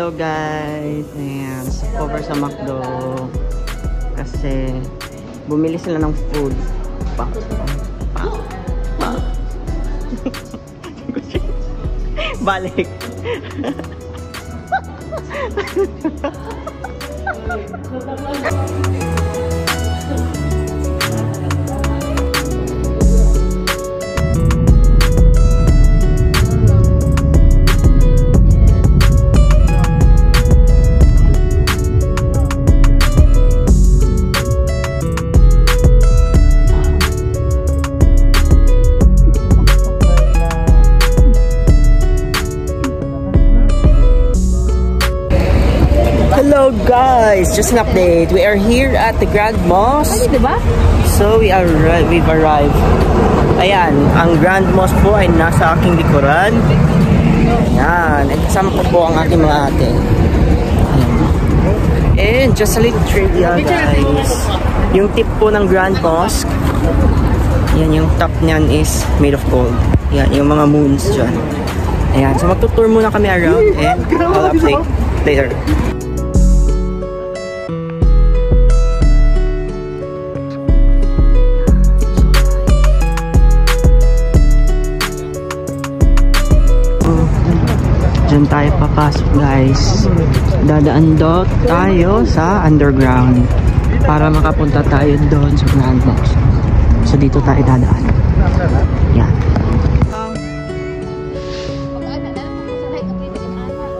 Hello guys, ayan, over sa McDo kasi bumili sila ng food. Balik. Hello guys, just an update. We are here at the Grand Mosque. So we've arrived. Ayan, ang Grand Mosque po ay nasa aking likuran. Ayan, at kasama ko po ang aking mga ate. And just a little trivia guys. Yung tip po ng Grand Mosque, yan yung top niyan is made of gold. Yan, yung mga moons dyan. Ayan, so magtutour muna kami around and I'll update later. Diyan tayo papasok guys. Dadaan daw tayo sa underground para makapunta tayo doon sa Grand Mosque. So dito tayo dadaan. Yan.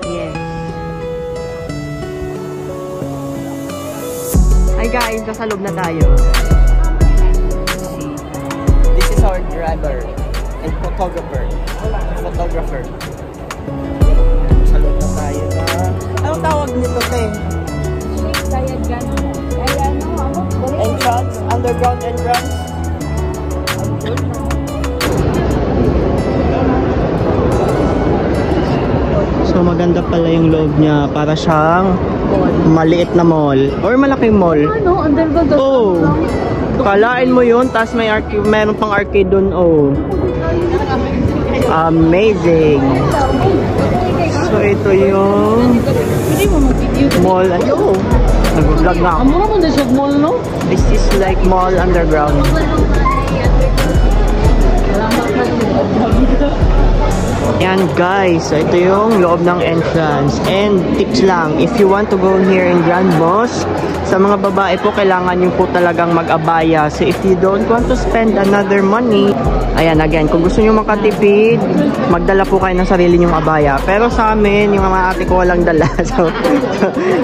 Yes. Hi guys, nasa loob na tayo. This is our driver and photographer. Anong tawag nito, te? Entrance? Underground entrance? So maganda pala yung loob niya. Para siyang maliit na mall. Or malaking mall. Oh! Kalain mo yun, tapos may meron pang arcade dun. Oh! Amazing! So ito yung mall. Ayo, nag-vlog na ako. This is like mall underground. Yan guys, so ito yung loob ng entrance. And tips lang, if you want to go here in Grand Mosque, sa mga babae po kailangan nyo po talagang mag-abaya. So if you don't want to spend another money, ayan again, kung gusto nyo makatipid, magdala po kayo ng sarili nyong abaya. Pero sa amin, yung mga ate ko walang dala. So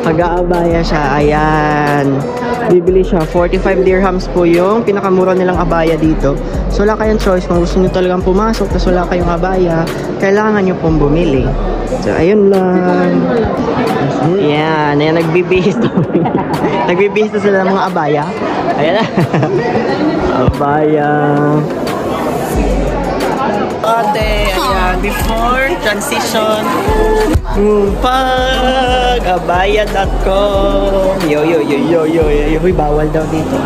mag-aabaya siya. Ayan, bibili siya. 45 dirhams po yung pinakamura nilang abaya dito. So wala kayong choice. Kung gusto nyo talagang pumasok tapos wala kayong abaya, kailangan nyo pong bumili. So ayun lang. Yan, ayan, nagbibihis nagbibihis na sila ng mga abaya. Ayan na. Abaya. Ate, ayan, before transition, abaya.com. Yo. Huy, bawal daw dito.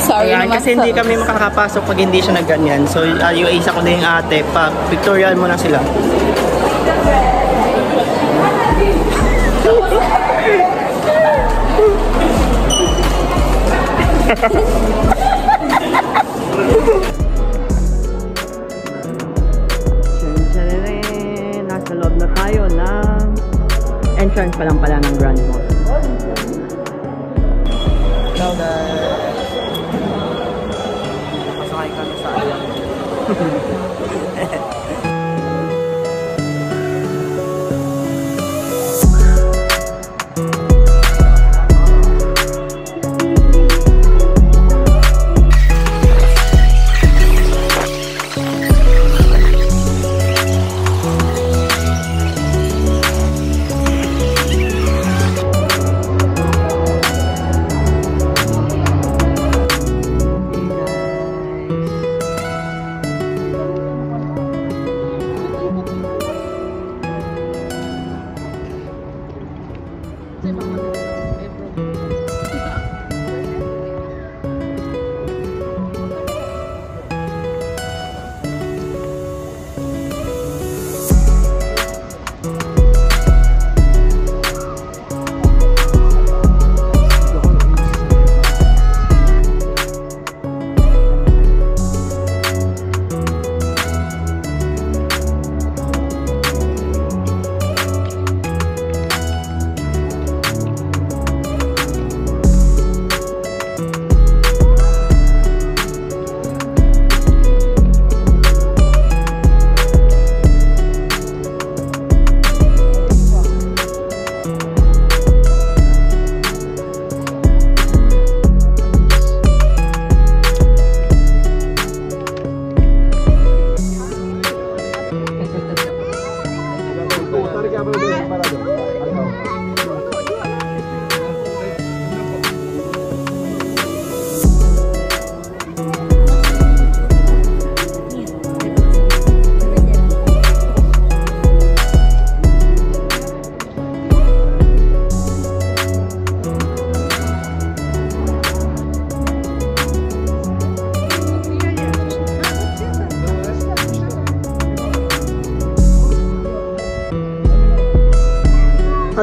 Sorry naman. Kasi hindi kami makakapasok pag hindi siya nagganyan. So, yung isa ko na yung ate, pag pictorial mo na sila. Nasa loob na tayo ng entrance pa lang pala ng Grand Mosque. Hello guys! Pasakay kami sa ayan.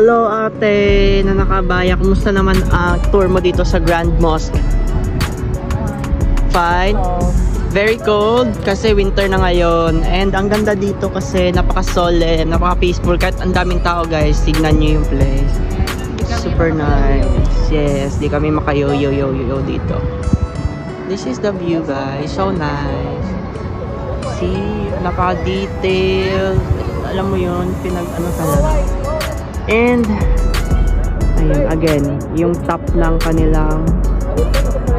Hello ate na nakabaya. Kumusta naman ang tour mo dito sa Grand Mosque? Fine? Very cold kasi winter na ngayon. And ang ganda dito kasi napaka-solemn, napaka-peaceful. Kahit ang daming tao guys, tignan nyo yung place. Super nice. Yes, di kami makayo-yo-yo-yo dito. This is the view guys. So nice. See, napaka-detailed. Alam mo yun, pinag-ano talaga. And, ayun, again, yung top ng kanilang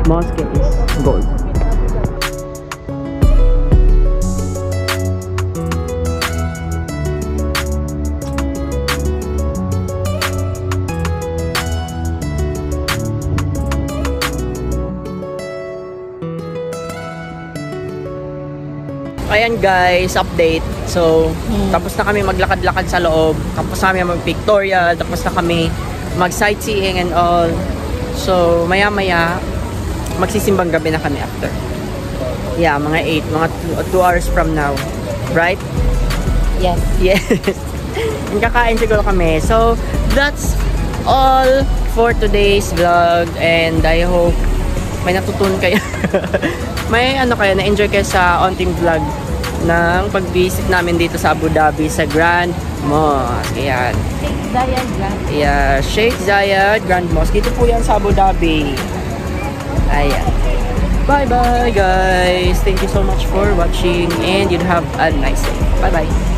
mosque is gold. Ayan guys, update. So, tapos na kami maglakad-lakad sa loob. Tapos na kami mag-pictorial. Tapos na kami mag-sightseeing and all. So, maya-maya, magsisimbang gabi na kami after. Yeah, mga 8. Mga 2 hours from now. Right? Yes. Yes. And kakain siguro kami. So, that's all for today's vlog. And I hope may natutunan kayo. May ano kayo, na-enjoy kayo sa onting vlog ng pag-visit namin dito sa Abu Dhabi sa Grand Mosque. Ayan. Sheikh Zayed Grand. Yeah, Sheikh Zayed Grand Mosque. Dito po yan sa Abu Dhabi. Ayan. Bye-bye guys. Thank you so much for watching and you have a nice day. Bye-bye.